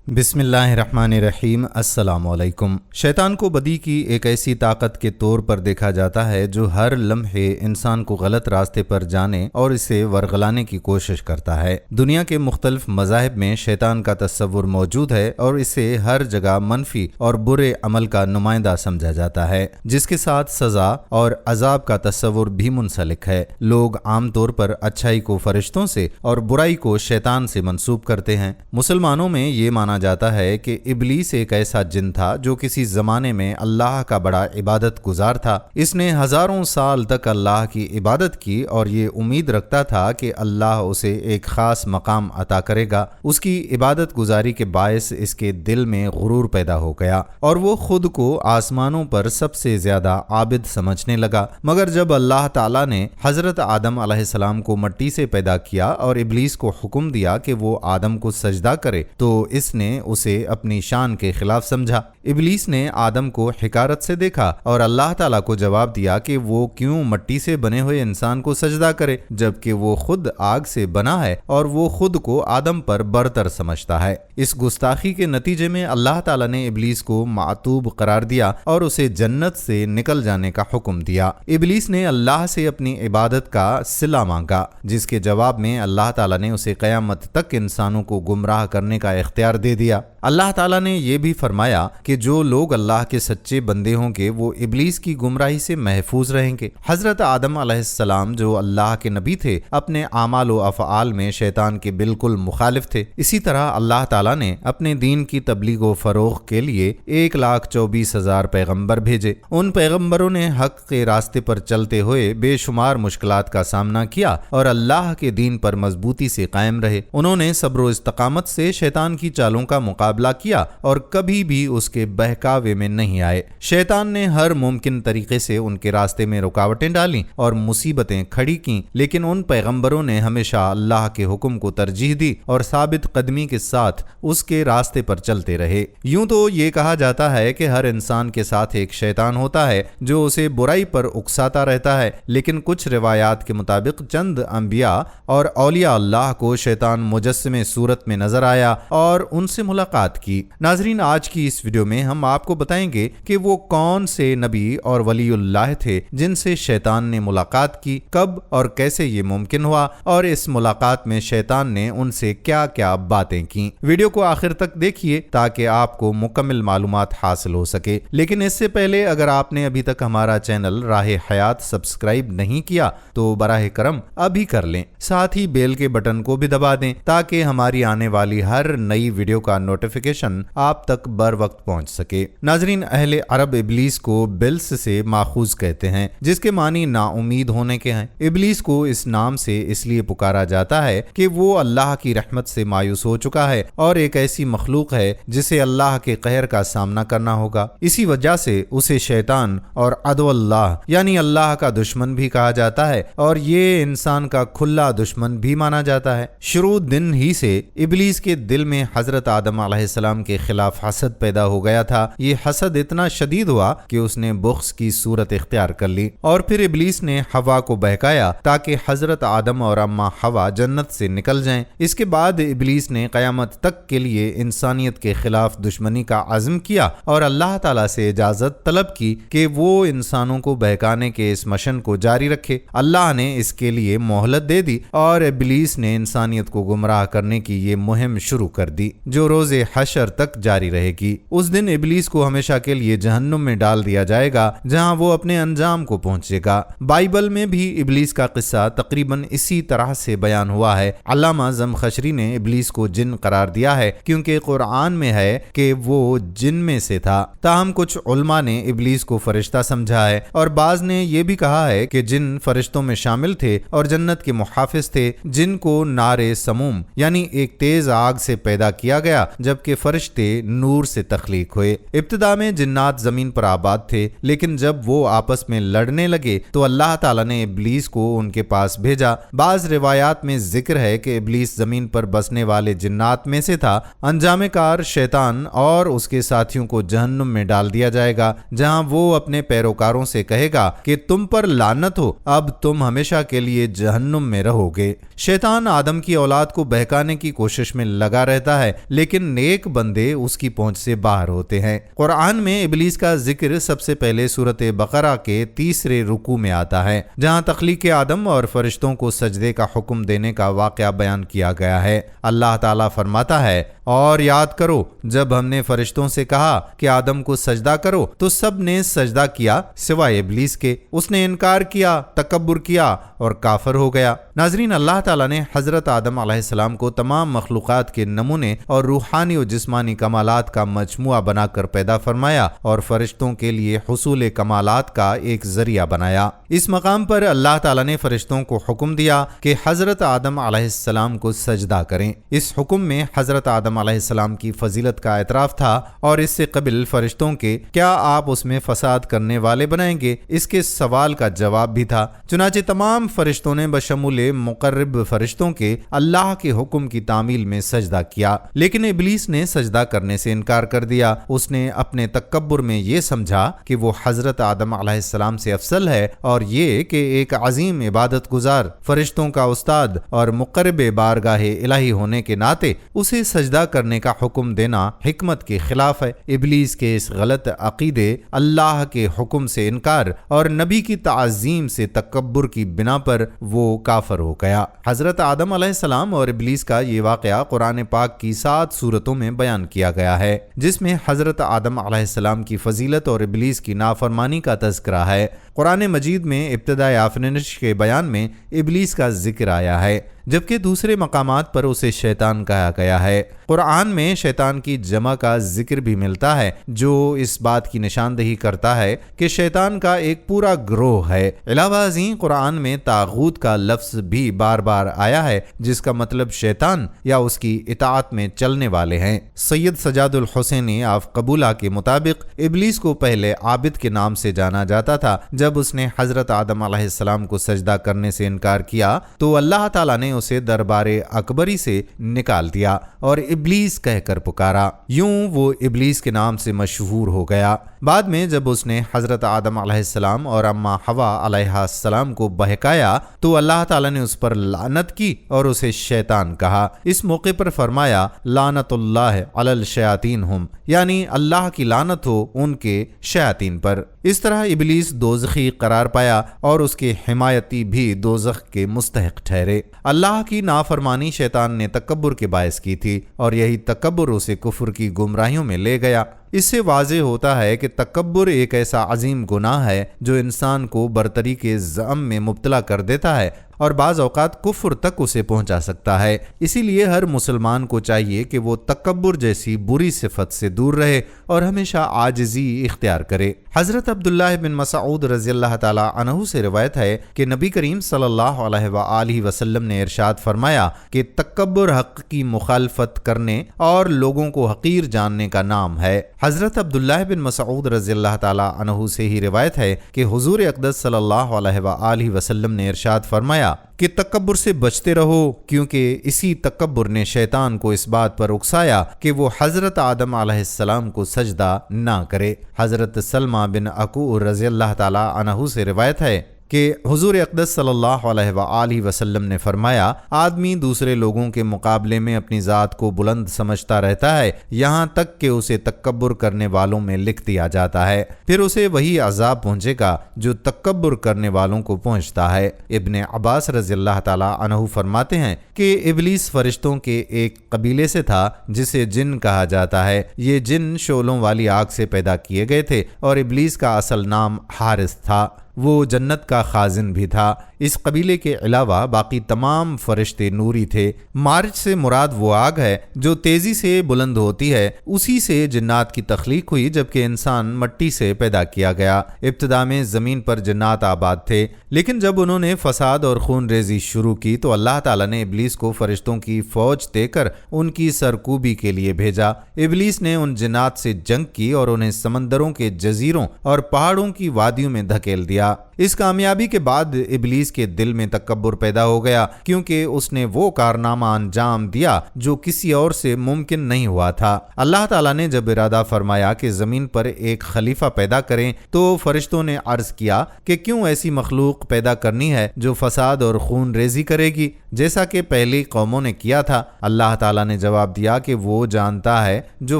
بسم اللہ الرحمن الرحیم۔ السلام علیکم۔ شیطان کو بدی کی ایک ایسی طاقت کے طور پر دیکھا جاتا ہے جو ہر لمحے انسان کو غلط راستے پر جانے اور اسے ورغلانے کی کوشش کرتا ہے۔ دنیا کے مختلف مذاہب میں شیطان کا تصور موجود ہے اور اسے ہر جگہ منفی اور برے عمل کا نمائندہ سمجھا جاتا ہے، جس کے ساتھ سزا اور عذاب کا تصور بھی منسلک ہے۔ لوگ عام طور پر اچھائی کو فرشتوں سے اور برائی کو شیطان سے منسوب کرتے ہیں۔ مسلمانوں میں یہ مانا جاتا ہے کہ ابلیس ایک ایسا جن تھا جو کسی زمانے میں اللہ کا بڑا عبادت گزار تھا۔ اس نے ہزاروں سال تک اللہ کی عبادت کی اور یہ امید رکھتا تھا کہ اللہ اسے ایک خاص مقام عطا کرے گا۔ اس کی عبادت گزاری کے باعث اس کے دل میں غرور پیدا ہو گیا اور وہ خود کو آسمانوں پر سب سے زیادہ عابد سمجھنے لگا۔ مگر جب اللہ تعالیٰ نے حضرت آدم علیہ السلام کو مٹی سے پیدا کیا اور ابلیس کو حکم دیا کہ وہ آدم کو سجدہ کرے تو اس نے اسے اپنی شان کے خلاف سمجھا۔ ابلیس نے آدم کو حقارت سے دیکھا اور اللہ تعالیٰ کو جواب دیا کہ وہ کیوں مٹی سے بنے ہوئے انسان کو سجدہ کرے جبکہ وہ خود آگ سے بنا ہے اور وہ خود کو آدم پر برتر سمجھتا ہے۔ اس گستاخی کے نتیجے میں اللہ تعالیٰ نے ابلیس کو معتوب قرار دیا اور اسے جنت سے نکل جانے کا حکم دیا۔ ابلیس نے اللہ سے اپنی عبادت کا صلہ مانگا، جس کے جواب میں اللہ تعالیٰ نے اسے قیامت تک انسانوں کو گمراہ کرنے کا اختیار دے دیا۔ اللہ تعالیٰ نے یہ بھی فرمایا کہ جو لوگ اللہ کے سچے بندے ہوں گے وہ ابلیس کی گمراہی سے محفوظ رہیں گے۔ حضرت آدم علیہ السلام جو اللہ کے نبی تھے اپنے اعمال و افعال میں شیطان کے بالکل مخالف تھے۔ اسی طرح اللہ تعالیٰ نے اپنے دین کی تبلیغ و فروغ کے لیے 1,24,000 پیغمبر بھیجے۔ ان پیغمبروں نے حق کے راستے پر چلتے ہوئے بے شمار مشکلات کا سامنا کیا اور اللہ کے دین پر مضبوطی سے قائم رہے۔ انہوں نے صبر و استقامت سے شیطان کی چالوں کا مقابلہ کیا اور کبھی بھی اس کے بہکاوے میں نہیں آئے۔ شیطان نے ہر ممکن طریقے سے ان کے راستے میں رکاوٹیں ڈالیں اور مصیبتیں کھڑی کیں، لیکن ان پیغمبروں نے ہمیشہ اللہ کے حکم کو ترجیح دی اور ثابت قدمی کے ساتھ اس کے راستے پر چلتے رہے۔ یوں تو یہ کہا جاتا ہے کہ ہر انسان کے ساتھ ایک شیطان ہوتا ہے جو اسے برائی پر اکساتا رہتا ہے، لیکن کچھ روایات کے مطابق چند انبیاء اور اولیاء اللہ کو شیطان مجسمے صورت میں نظر آیا اور ان سے ملاقات کی۔ ناظرین، آج کی اس ویڈیو میں ہم آپ کو بتائیں گے کہ وہ کون سے نبی اور ولی اللہ تھے جن سے شیطان نے ملاقات کی، کب اور کیسے یہ ممکن ہوا، اور اس ملاقات میں شیطان نے ان سے کیا کیا باتیں کی۔ ویڈیو کو آخر تک دیکھیے تاکہ آپ کو مکمل معلومات حاصل ہو سکے، لیکن اس سے پہلے اگر آپ نے ابھی تک ہمارا چینل راہ حیات سبسکرائب نہیں کیا تو براہ کرم ابھی کر لیں، ساتھ ہی بیل کے بٹن کو بھی دبا دیں تاکہ ہماری آنے والی ہر نئی ویڈیو کا نوٹیفیکیشن آپ تک بر وقت پہنچ سکے۔ ناظرین، اہل عرب ابلیس کو بلس سے ماخوذ کہتے ہیں، جس کے معنی نا امید ہونے کے ہیں۔ ابلیس کو اس نام سے اس لیے پکارا جاتا ہے کہ وہ اللہ کی رحمت سے مایوس ہو چکا ہے اور ایک ایسی مخلوق ہے جسے اللہ کے قہر کا سامنا کرنا ہوگا۔ اسی وجہ سے اسے شیطان اور عدو اللہ یعنی اللہ کا دشمن بھی کہا جاتا ہے اور یہ انسان کا کھلا دشمن بھی مانا جاتا ہے۔ شروع دن ہی سے ابلیس کے دل میں حضرت آدم علیہ السلام کے خلاف حسد پیدا ہو گیا تھا۔ یہ حسد اتنا شدید ہوا کہ اس نے بغض کی صورت اختیار کر لی اور پھر ابلیس نے حوا کو بہکایا تاکہ حضرت آدم اور اما حوا جنت سے نکل جائیں۔ اس کے بعد ابلیس نے قیامت تک کے لیے انسانیت کے خلاف دشمنی کا عزم کیا اور اللہ تعالیٰ سے اجازت طلب کی کہ وہ انسانوں کو بہکانے کے اس مشن کو جاری رکھے۔ اللہ نے اس کے لیے مہلت دے دی اور ابلیس نے انسانیت کو گمراہ کرنے کی یہ مہم شروع کر دی جو روز حشر تک جاری رہے گی۔ اس دن ابلیس کو ہمیشہ کے لیے جہنم میں ڈال دیا جائے گا جہاں وہ اپنے انجام کو پہنچے گا۔ بائبل میں بھی ابلیس کا قصہ تقریباً اسی طرح سے بیان ہوا ہے۔ علامہ زمخشری نے ابلیس کو جن قرار دیا ہے کیونکہ قرآن میں ہے کہ وہ جن میں سے تھا، تاہم کچھ علماء نے ابلیس کو فرشتہ سمجھا ہے اور بعض نے یہ بھی کہا ہے کہ جن فرشتوں میں شامل تھے اور جنت کے محافظ تھے جن کو نار سموم یعنی ایک تیز آگ سے پیدا کیا گیا، جبکہ فرشتے نور سے تخلیق ہوئے۔ ابتدا میں جنات زمین پر آباد تھے، لیکن جب وہ آپس میں لڑنے لگے تو اللہ تعالیٰ نے ابلیس کو ان کے پاس بھیجا۔ بعض روایات میں ذکر ہے کہ ابلیس زمین پر بسنے والے جنات میں سے تھا۔ انجام کار شیطان اور اس کے ساتھیوں کو جہنم میں ڈال دیا جائے گا جہاں وہ اپنے پیروکاروں سے کہے گا کہ تم پر لعنت ہو، اب تم ہمیشہ کے لیے جہنم میں رہو گے۔ شیطان آدم کی اولاد کو بہکانے کی کوشش میں لگا رہتا ہے، لیکن ایک بندے اس کی پہنچ سے باہر ہوتے ہیں۔ قرآن میں ابلیس کا ذکر سب سے پہلے سورۃ بقرہ کے 3 رکوع میں آتا ہے، جہاں تخلیق آدم اور فرشتوں کو سجدے کا حکم دینے کا واقعہ بیان کیا گیا ہے۔ اللہ تعالیٰ فرماتا ہے، اور یاد کرو جب ہم نے فرشتوں سے کہا کہ آدم کو سجدہ کرو تو سب نے سجدہ کیا سوائے ابلیس کے، اس نے انکار کیا، تکبر کیا اور کافر ہو گیا۔ ناظرین، اللہ تعالیٰ نے حضرت آدم علیہ السلام کو تمام مخلوقات کے نمونے اور روحانی و جسمانی کمالات کا مجموعہ بنا کر پیدا فرمایا اور فرشتوں کے لیے حصول کمالات کا ایک ذریعہ بنایا۔ اس مقام پر اللہ تعالیٰ نے فرشتوں کو حکم دیا کہ حضرت آدم علیہ السلام کو سجدہ کریں۔ اس حکم میں حضرت آدم علیہ السلام کی فضیلت کا اعتراف تھا اور اس سے قبل فرشتوں کے کیا آپ اس میں فساد کرنے والے بنائیں گے، اس کے سوال کا جواب بھی تھا۔ چنانچہ تمام فرشتوں نے بشمول مقرب فرشتوں کے اللہ کے حکم کی تعمیل میں سجدہ کیا، لیکن ابلیس نے سجدہ کرنے سے انکار کر دیا۔ اس نے اپنے تکبر میں یہ سمجھا کہ وہ حضرت آدم علیہ السلام سے افضل ہے، اور یہ کہ ایک عظیم عبادت گزار فرشتوں کا استاد اور مقرب بارگاہ الہی ہونے کے ناطے اسے سجدہ کرنے کا حکم دینا حکمت کے خلاف ہے۔ ابلیس کے اس غلط عقیدے، اللہ کے حکم سے انکار اور نبی کی تعظیم سے تکبر کی بنا پر وہ کافر ہو گیا۔ حضرت آدم علیہ السلام اور ابلیس کا یہ واقعہ قرآن پاک کی 7 سورتوں میں بیان کیا گیا ہے، جس میں حضرت آدم علیہ السلام کی فضیلت اور ابلیس کی نافرمانی کا تذکرہ ہے۔ قرآن مجید میں ابتداء آفرینش کے بیان میں ابلیس کا ذکر آیا ہے، جبکہ دوسرے مقامات پر اسے شیطان کہا گیا ہے۔ قرآن میں شیطان کی جمع کا ذکر بھی ملتا ہے، جو اس بات کی نشاندہی کرتا ہے کہ شیطان کا ایک پورا گروہ ہے۔ علاوہ ازیں قرآن میں طاغوت کا لفظ بھی بار بار آیا ہے، جس کا مطلب شیطان یا اس کی اطاعت میں چلنے والے ہیں۔ سید سجاد الحسینی آف قبولہ کے مطابق ابلیس کو پہلے عابد کے نام سے جانا جاتا تھا۔ جب اس نے حضرت آدم علیہ السلام کو سجدہ کرنے سے انکار کیا تو اللہ تعالیٰ نے اسے دربار اکبری سے نکال دیا اور ابلیس کہہ کر پکارا۔ یوں وہ ابلیس کے نام سے مشہور ہو گیا۔ بعد میں جب اس نے حضرت آدم علیہ السلام اور اما حوا علیہ السلام کو بہکایا تو اللہ تعالیٰ نے اس پر لعنت کی اور اسے شیطان کہا۔ اس موقع پر فرمایا، لعنت اللہ علی الشیاطین ہم، یعنی اللہ کی لعنت ہو ان کے شیاطین پر۔ اس طرح ابلیس دوزخی قرار پایا اور اس کے حمایتی بھی دوزخ کے مستحق ٹھہرے۔ اللہ کی نافرمانی شیطان نے تکبر کے باعث کی تھی اور یہی تکبر اسے کفر کی گمراہیوں میں لے گیا۔ اس سے واضح ہوتا ہے کہ تکبر ایک ایسا عظیم گناہ ہے جو انسان کو برتری کے زعم میں مبتلا کر دیتا ہے اور بعض اوقات کفر تک اسے پہنچا سکتا ہے۔ اسی لیے ہر مسلمان کو چاہیے کہ وہ تکبر جیسی بری صفت سے دور رہے اور ہمیشہ عاجزی اختیار کرے۔ حضرت عبداللہ بن مسعود رضی اللہ تعالیٰ عنہ سے روایت ہے کہ نبی کریم صلی اللہ علیہ وآلہ وسلم نے ارشاد فرمایا کہ تکبر حق کی مخالفت کرنے اور لوگوں کو حقیر جاننے کا نام ہے۔ حضرت عبداللہ بن مسعود رضی اللہ تعالیٰ عنہ سے ہی روایت ہے کہ حضور اقدس صلی اللہ علیہ وآلہ وسلم نے ارشاد فرمایا کہ تکبر سے بچتے رہو، کیونکہ اسی تکبر نے شیطان کو اس بات پر اکسایا کہ وہ حضرت آدم علیہ السلام کو سجدہ نہ کرے۔ حضرت سلمہ بن اکوع رضی اللہ تعالیٰ عنہ سے روایت ہے کہ حضور اقدس صلی اللہ علیہ وآلہ وسلم نے فرمایا، آدمی دوسرے لوگوں کے مقابلے میں اپنی ذات کو بلند سمجھتا رہتا ہے یہاں تک کہ اسے تکبر کرنے والوں میں لکھ دیا جاتا ہے، پھر اسے وہی عذاب پہنچے گا جو تکبر کرنے والوں کو پہنچتا ہے۔ ابن عباس رضی اللہ تعالیٰ عنہ فرماتے ہیں کہ ابلیس فرشتوں کے ایک قبیلے سے تھا جسے جن کہا جاتا ہے۔ یہ جن شعلوں والی آگ سے پیدا کیے گئے تھے اور ابلیس کا اصل نام حارث تھا، وہ جنت کا خازن بھی تھا۔ اس قبیلے کے علاوہ باقی تمام فرشتے نوری تھے۔ مارج سے مراد وہ آگ ہے جو تیزی سے بلند ہوتی ہے، اسی سے جنات کی تخلیق ہوئی، جبکہ انسان مٹی سے پیدا کیا گیا۔ ابتدا میں زمین پر جنات آباد تھے، لیکن جب انہوں نے فساد اور خون ریزی شروع کی تو اللہ تعالیٰ نے ابلیس کو فرشتوں کی فوج دے کر ان کی سرکوبی کے لیے بھیجا۔ ابلیس نے ان جنات سے جنگ کی اور انہیں سمندروں کے جزیروں اور پہاڑوں کی وادیوں میں دھکیل دیا۔ اس کامیابی کے بعد ابلیس ابلیس کے دل میں تکبر پیدا ہو گیا کیونکہ اس نے وہ کارنامہ انجام دیا جو کسی اور سے ممکن نہیں ہوا تھا۔ اللہ تعالیٰ نے جب ارادہ فرمایا کہ زمین پر ایک خلیفہ پیدا کریں تو فرشتوں نے عرض کیا کہ کیوں ایسی مخلوق پیدا کرنی ہے جو فساد اور خون ریزی کرے گی جیسا کہ پہلی قوموں نے کیا تھا۔ اللہ تعالیٰ نے جواب دیا کہ وہ جانتا ہے جو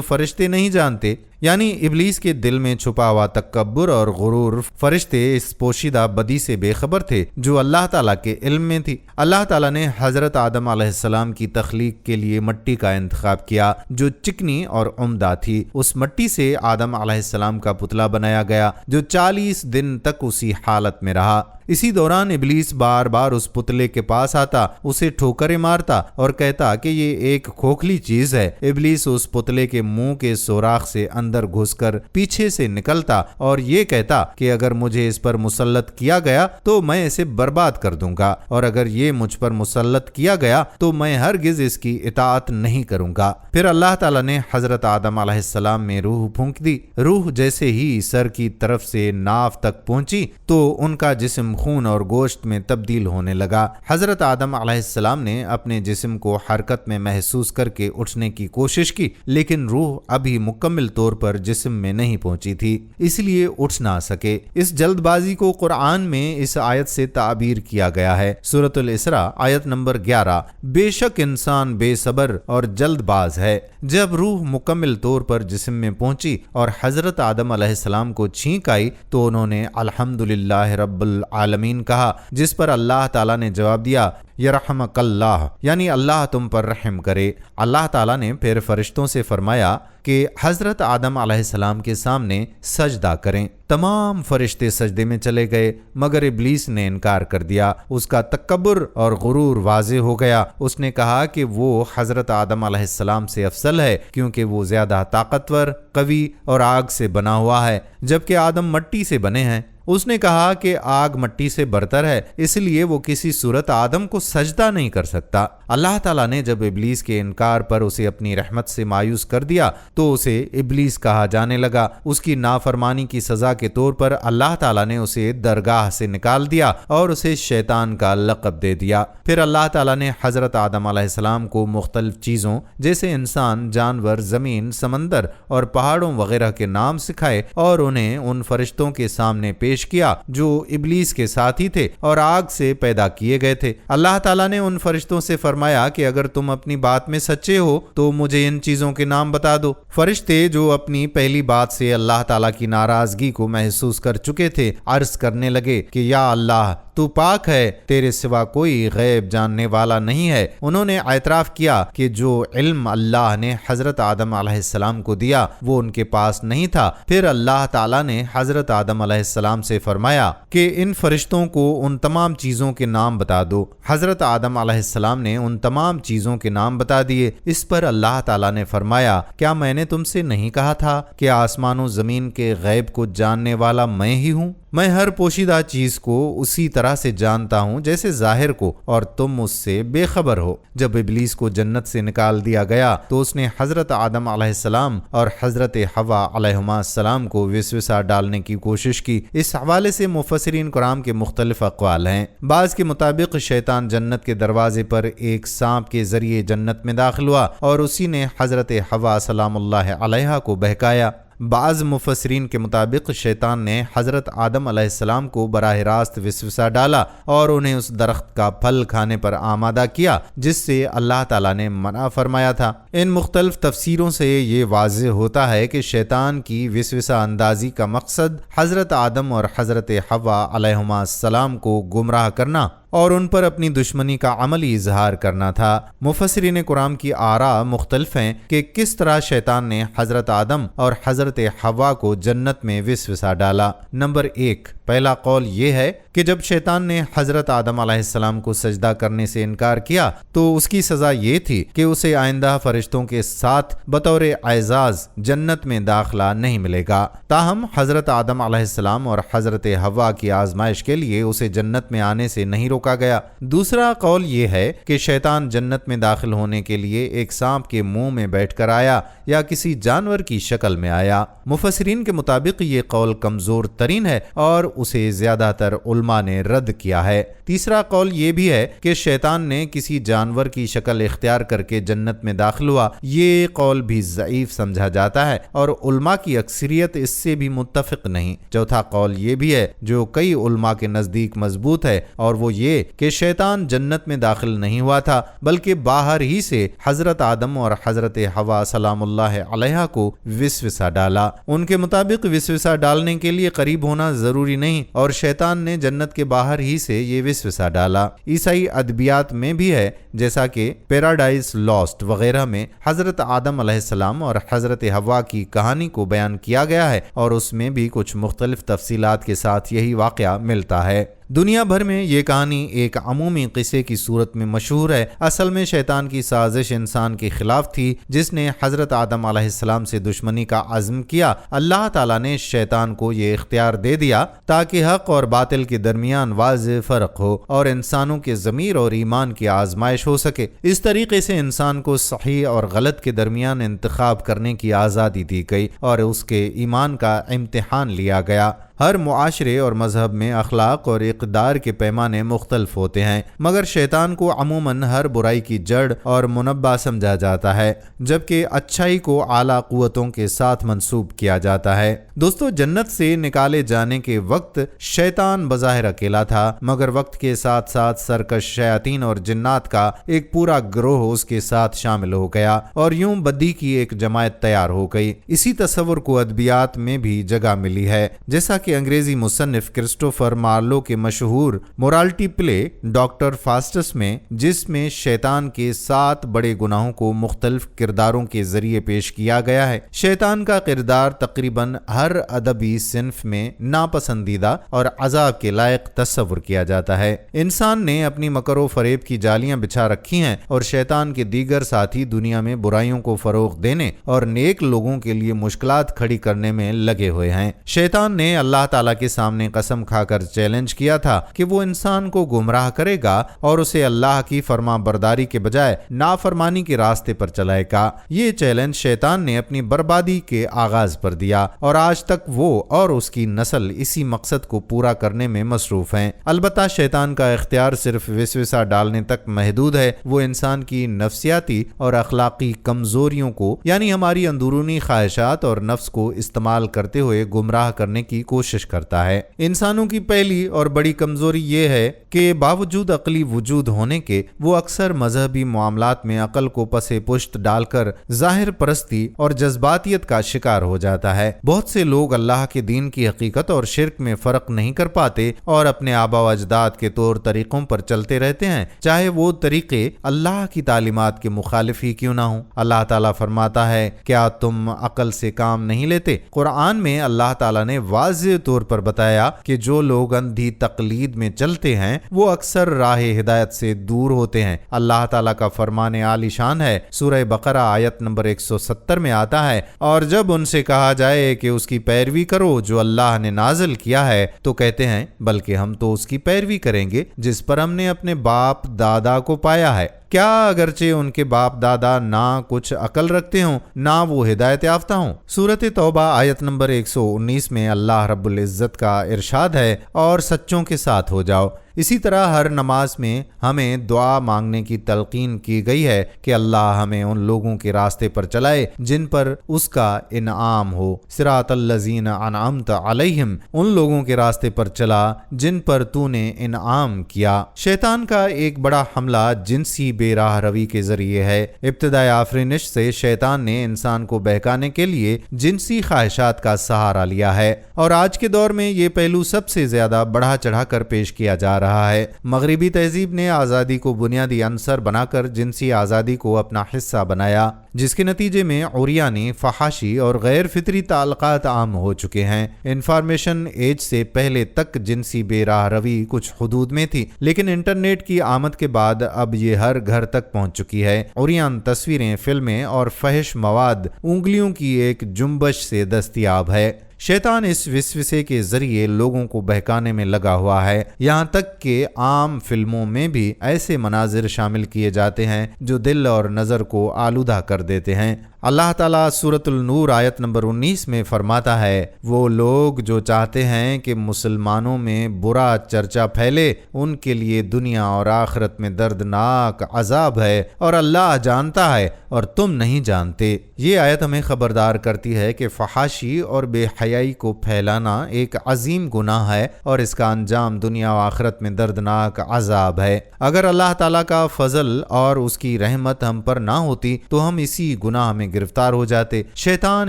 فرشتے نہیں جانتے، یعنی ابلیس کے دل میں چھپا ہوا تکبر اور غرور۔ فرشتے اس پوشیدہ بدی سے بے خبر تھے جو اللہ تعالیٰ کے علم میں تھی۔ اللہ تعالیٰ نے حضرت آدم علیہ السلام کی تخلیق کے لیے مٹی کا انتخاب کیا جو چکنی اور عمدہ تھی۔ اس مٹی سے آدم علیہ السلام کا پتلا بنایا گیا جو 40 دن تک اسی حالت میں رہا۔ اسی دوران ابلیس بار بار اس پتلے کے پاس آتا، اسے ٹھوکریں مارتا اور کہتا کہ یہ ایک کھوکھلی چیز ہے۔ ابلیس اس پتلے کے منہ کے سوراخ سے اندر گھس کر پیچھے سے نکلتا اور یہ کہتا کہ اگر مجھے اس پر مسلط کیا گیا تو میں اسے برباد کر دوں گا، اور اگر یہ مجھ پر مسلط کیا گیا تو میں ہرگز اس کی اطاعت نہیں کروں گا۔ پھر اللہ تعالیٰ نے حضرت آدم علیہ السلام میں روح پھونک دی۔ روح جیسے ہی سر کی طرف سے ناف تک پہنچی تو ان کا جسم خون اور گوشت میں تبدیل ہونے لگا۔ حضرت آدم علیہ السلام نے اپنے جسم کو حرکت میں محسوس کر کے اٹھنے کی کوشش کی، لیکن روح ابھی مکمل طور پر جسم میں نہیں پہنچی تھی، اس لیے اٹھ نہ سکے۔ اس جلد بازی کو قرآن میں اس آیت سے تعبیر کیا گیا ہے۔ سورۃ الاسراء آیت نمبر 11، بے شک انسان بے صبر اور جلد باز ہے۔ جب روح مکمل طور پر جسم میں پہنچی اور حضرت آدم علیہ السلام کو چھینک آئی تو انہوں نے الحمدللہ رب العالمین کہا، جس پر اللہ تعالیٰ نے جواب دیا یرحمک اللہ، یعنی اللہ تم پر رحم کرے۔ اللہ تعالیٰ نے پھر فرشتوں سے فرمایا کہ حضرت آدم علیہ السلام کے سامنے سجدہ کریں۔ تمام فرشتے سجدے میں چلے گئے مگر ابلیس نے انکار کر دیا۔ اس کا تکبر اور غرور واضح ہو گیا۔ اس نے کہا کہ وہ حضرت آدم علیہ السلام سے افضل ہے کیونکہ وہ زیادہ طاقتور، قوی اور آگ سے بنا ہوا ہے، جبکہ آدم مٹی سے بنے ہیں۔ اس نے کہا کہ آگ مٹی سے برتر ہے، اس لیے وہ کسی صورت آدم کو سجدہ نہیں کر سکتا۔ اللہ تعالیٰ نے جب ابلیس کے انکار پر اسے اپنی رحمت سے مایوس کر دیا تو اسے ابلیس کہا جانے لگا۔ اس کی نافرمانی کی سزا کے طور پر اللہ تعالیٰ نے اسے درگاہ سے نکال دیا اور اسے شیطان کا لقب دے دیا۔ پھر اللہ تعالیٰ نے حضرت آدم علیہ السلام کو مختلف چیزوں جیسے انسان، جانور، زمین، سمندر اور پہاڑوں وغیرہ کے نام سکھائے اور انہیں ان فرشتوں کے سامنے پیش کیا جو ابلیس کے ساتھی تھے اور آگ سے پیدا کیے گئے تھے۔ اللہ تعالیٰ نے ان فرشتوں سے فرمایا کہ اگر تم اپنی بات میں سچے ہو تو مجھے ان چیزوں کے نام بتا دو۔ فرشتے جو اپنی پہلی بات سے اللہ تعالیٰ کی ناراضگی کو محسوس کر چکے تھے عرض کرنے لگے کہ یا اللہ تو پاک ہے، تیرے سوا کوئی غیب جاننے والا نہیں ہے۔ انہوں نے اعتراف کیا کہ جو علم اللہ نے حضرت آدم علیہ السلام کو دیا وہ ان کے پاس نہیں تھا۔ پھر اللہ تعالیٰ نے حضرت آدم علیہ السلام سے فرمایا کہ ان فرشتوں کو ان تمام چیزوں کے نام بتا دو۔ حضرت آدم علیہ السلام نے ان تمام چیزوں کے نام بتا دیے۔ اس پر اللہ تعالیٰ نے فرمایا کیا میں نے تم سے نہیں کہا تھا کہ آسمان و زمین کے غیب کو جاننے والا میں ہی ہوں؟ میں ہر پوشیدہ چیز کو اسی طرح سے جانتا ہوں جیسے ظاہر کو، اور تم اس سے بے خبر ہو۔ جب ابلیس کو جنت سے نکال دیا گیا تو اس نے حضرت آدم علیہ السلام اور حضرت حوا علیہما السلام کو وسوسہ ڈالنے کی کوشش کی۔ اس حوالے سے مفسرین کرام کے مختلف اقوال ہیں۔ بعض کے مطابق شیطان جنت کے دروازے پر ایک سانپ کے ذریعے جنت میں داخل ہوا اور اسی نے حضرت حوا سلام اللہ علیہا کو بہکایا۔ بعض مفسرین کے مطابق شیطان نے حضرت آدم علیہ السلام کو براہ راست وسوسہ ڈالا اور انہیں اس درخت کا پھل کھانے پر آمادہ کیا جس سے اللہ تعالیٰ نے منع فرمایا تھا۔ ان مختلف تفسیروں سے یہ واضح ہوتا ہے کہ شیطان کی وسوسہ اندازی کا مقصد حضرت آدم اور حضرت حوا علیہما السلام کو گمراہ کرنا اور ان پر اپنی دشمنی کا عملی اظہار کرنا تھا۔ مفسرین قرآن کی آراء مختلف ہیں کہ کس طرح شیطان نے حضرت آدم اور حضرت حوا کو جنت میں وسوسہ ڈالا۔ نمبر 1، پہلا قول یہ ہے کہ جب شیطان نے حضرت آدم علیہ السلام کو سجدہ کرنے سے انکار کیا تو اس کی سزا یہ تھی کہ اسے آئندہ فرشتوں کے ساتھ بطور اعزاز جنت میں داخلہ نہیں ملے گا۔ تاہم حضرت آدم علیہ السلام اور حضرت حوا کی آزمائش کے لیے اسے جنت میں آنے سے نہیں روکا گیا۔ دوسرا قول یہ ہے کہ شیطان جنت میں داخل ہونے کے لیے ایک سانپ کے منہ میں بیٹھ کر آیا یا کسی جانور کی شکل میں آیا۔ مفسرین کے مطابق یہ قول کمزور ترین ہے اور اسے زیادہ تر علماء علماء نے رد کیا ہے۔ تیسرا قول یہ بھی ہے کہ شیطان نے کسی جانور کی شکل اختیار کر کے جنت میں داخل ہوا، یہ قول بھی ضعیف سمجھا جاتا ہے اور علماء کی اکثریت اس سے بھی متفق نہیں۔ چوتھا قول یہ بھی ہے جو کئی علماء کے نزدیک مضبوط ہے، اور وہ یہ کہ شیطان جنت میں داخل نہیں ہوا تھا بلکہ باہر ہی سے حضرت آدم اور حضرت حوا سلام اللہ علیہ کو وسوسہ ڈالا۔ ان کے مطابق وسوسہ ڈالنے کے لیے قریب ہونا ضروری نہیں، اور شیطان نے جنت کے باہر ہی سے یہ وسوسہ ڈالا۔ عیسائی ادبیات میں بھی ہے، جیسا کہ پیراڈائز لاسٹ وغیرہ میں حضرت آدم علیہ السلام اور حضرت حوا کی کہانی کو بیان کیا گیا ہے، اور اس میں بھی کچھ مختلف تفصیلات کے ساتھ یہی واقعہ ملتا ہے۔ دنیا بھر میں یہ کہانی ایک عمومی قصے کی صورت میں مشہور ہے۔ اصل میں شیطان کی سازش انسان کے خلاف تھی، جس نے حضرت آدم علیہ السلام سے دشمنی کا عزم کیا۔ اللہ تعالیٰ نے شیطان کو یہ اختیار دے دیا تاکہ حق اور باطل کے درمیان واضح فرق ہو اور انسانوں کے ضمیر اور ایمان کی آزمائش ہو سکے۔ اس طریقے سے انسان کو صحیح اور غلط کے درمیان انتخاب کرنے کی آزادی دی گئی اور اس کے ایمان کا امتحان لیا گیا۔ ہر معاشرے اور مذہب میں اخلاق اور اقدار کے پیمانے مختلف ہوتے ہیں، مگر شیطان کو عموماً ہر برائی کی جڑ اور منبع سمجھا جاتا ہے، جبکہ اچھائی کو اعلیٰ قوتوں کے ساتھ منسوب کیا جاتا ہے۔ دوستو، جنت سے نکالے جانے کے وقت شیطان بظاہر اکیلا تھا، مگر وقت کے ساتھ ساتھ سرکش شیاطین اور جنات کا ایک پورا گروہ اس کے ساتھ شامل ہو گیا اور یوں بدی کی ایک جماعت تیار ہو گئی۔ اسی تصور کو ادبیات میں بھی جگہ ملی ہے، جیسا کہ انگریزی مصنف کرسٹوفر مارلو کے مشہور مورالٹی پلے ڈاکٹر فاسٹس میں، جس میں شیطان کے 7 بڑے گناہوں کو مختلف کرداروں کے ذریعے پیش کیا گیا ہے۔ شیطان کا کردار تقریباً ہر ادبی صنف میں ناپسندیدہ اور عذاب کے لائق تصور کیا جاتا ہے۔ انسان نے اپنی مکر و فریب کی جالیاں بچھا رکھی ہیں اور شیطان کے دیگر ساتھی دنیا میں برائیوں کو فروغ دینے اور نیک لوگوں کے لیے مشکلات کھڑی کرنے میں لگے ہوئے ہیں۔ شیطان نے اللہ تعالیٰ کے سامنے قسم کھا کر چیلنج کیا تھا کہ وہ انسان کو گمراہ کرے گا اور اسے اللہ کی فرما برداری کے بجائے نافرمانی کے راستے پر چلائے گا۔ یہ چیلنج شیطان نے اپنی بربادی کے آغاز پر دیا اور آج تک وہ اور اس کی نسل اسی مقصد کو پورا کرنے میں مصروف ہیں۔ البتہ شیطان کا اختیار صرف وسوسہ ڈالنے تک محدود ہے۔ وہ انسان کی نفسیاتی اور اخلاقی کمزوریوں کو، یعنی ہماری اندرونی خواہشات اور نفس کو استعمال کرتے ہوئے گمراہ کرنے کی کوشش کرتا ہے۔ انسانوں کی پہلی اور بڑی کمزوری یہ ہے کہ باوجود عقلی وجود ہونے کے وہ اکثر مذہبی معاملات میں عقل کو پسے پشت ڈال کر ظاہر پرستی اور جذباتیت کا شکار ہو جاتا ہے۔ بہت سے لوگ اللہ کے دین کی حقیقت اور شرک میں فرق نہیں کر پاتے اور اپنے آبا و اجداد کے طور طریقوں پر چلتے رہتے ہیں، چاہے وہ طریقے اللہ کی تعلیمات کے مخالف ہی کیوں نہ ہوں۔ اللہ تعالیٰ فرماتا ہے، کیا تم عقل سے کام نہیں لیتے؟ قرآن میں اللہ تعالیٰ نے واضح طور پر بتایا کہ جو لوگ اندھی تقلید میں چلتے ہیں وہ اکثر راہ ہدایت سے دور ہوتے ہیں۔ اللہ تعالیٰ کا فرمان عالی شان ہے، سورہ بقرہ آیت نمبر 170 میں آتا ہے، اور جب ان سے کہا جائے کہ اس کی پیروی کرو جو اللہ نے نازل کیا ہے تو کہتے ہیں بلکہ ہم تو اس کی پیروی کریں گے جس پر ہم نے اپنے باپ دادا کو پایا ہے۔ کیا اگرچہ ان کے باپ دادا نہ کچھ عقل رکھتے ہوں نہ وہ ہدایت یافتہ ہوں؟ سورۃ توبہ آیت نمبر 119 میں اللہ رب العزت کا ارشاد ہے، اور سچوں کے ساتھ ہو جاؤ۔ اسی طرح ہر نماز میں ہمیں دعا مانگنے کی تلقین کی گئی ہے کہ اللہ ہمیں ان لوگوں کے راستے پر چلائے جن پر اس کا انعام ہو، صراط الذین انعمت علیہم، ان لوگوں کے راستے پر چلا جن پر تو نے انعام کیا۔ شیطان کا ایک بڑا حملہ جنسی بے راہ روی کے ذریعے ہے۔ ابتدائی آفرینش سے شیطان نے انسان کو بہکانے کے لیے جنسی خواہشات کا سہارا لیا ہے، اور آج کے دور میں یہ پہلو سب سے زیادہ بڑھا چڑھا کر پیش کیا جا رہا ہے۔ مغربی تہذیب نے آزادی کو بنیادی عنصر بنا کر جنسی آزادی کو اپنا حصہ بنایا، جس کے نتیجے میں عریانی، فحاشی اور غیر فطری تعلقات عام ہو چکے ہیں۔ انفارمیشن ایج سے پہلے تک جنسی بے راہ روی کچھ حدود میں تھی، لیکن انٹرنیٹ کی آمد کے بعد اب یہ ہر گھر تک پہنچ چکی ہے۔ عریان تصویریں، فلمیں اور فحش مواد انگلیوں کی ایک جنبش سے دستیاب ہے۔ شیطان اس وسوسے کے ذریعے لوگوں کو بہکانے میں لگا ہوا ہے، یہاں تک کہ عام فلموں میں بھی ایسے مناظر شامل کیے جاتے ہیں جو دل اور نظر کو آلودہ کر دیتے ہیں۔ اللہ تعالیٰ سورۃ النور آیت نمبر 19 میں فرماتا ہے، وہ لوگ جو چاہتے ہیں کہ مسلمانوں میں برا چرچا پھیلے ان کے لیے دنیا اور آخرت میں دردناک عذاب ہے، اور اللہ جانتا ہے اور تم نہیں جانتے۔ یہ آیت ہمیں خبردار کرتی ہے کہ فحاشی اور بے حیائی کو پھیلانا ایک عظیم گناہ ہے اور اس کا انجام دنیا و آخرت میں دردناک عذاب ہے۔ اگر اللہ تعالیٰ کا فضل اور اس کی رحمت ہم پر نہ ہوتی تو ہم اسی گناہ میں گرفتار ہو جاتے۔ شیطان